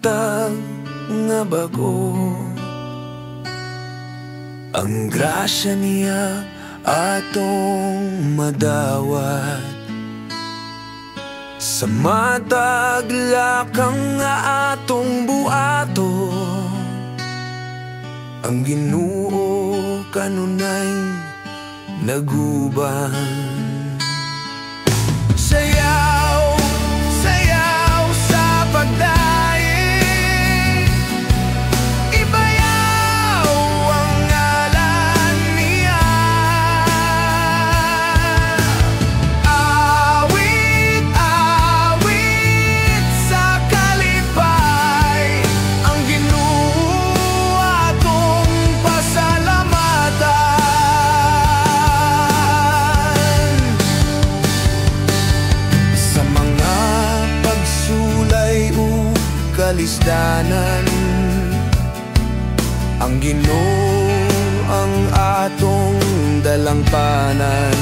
matag nga bago. Ang grasya niya atong madawat sa matag lakang nga atong buato. Ang Ginoo kanunay naguban. Sayaw, sayaw sa pagdaig, ibayaw ang ngalan niya. Awit, awit sa kalipay, ang Ginoo atong pasalamatan. Sa mga pagsulay o kalisdanan, ang Ginoo ang atong dalangpanan.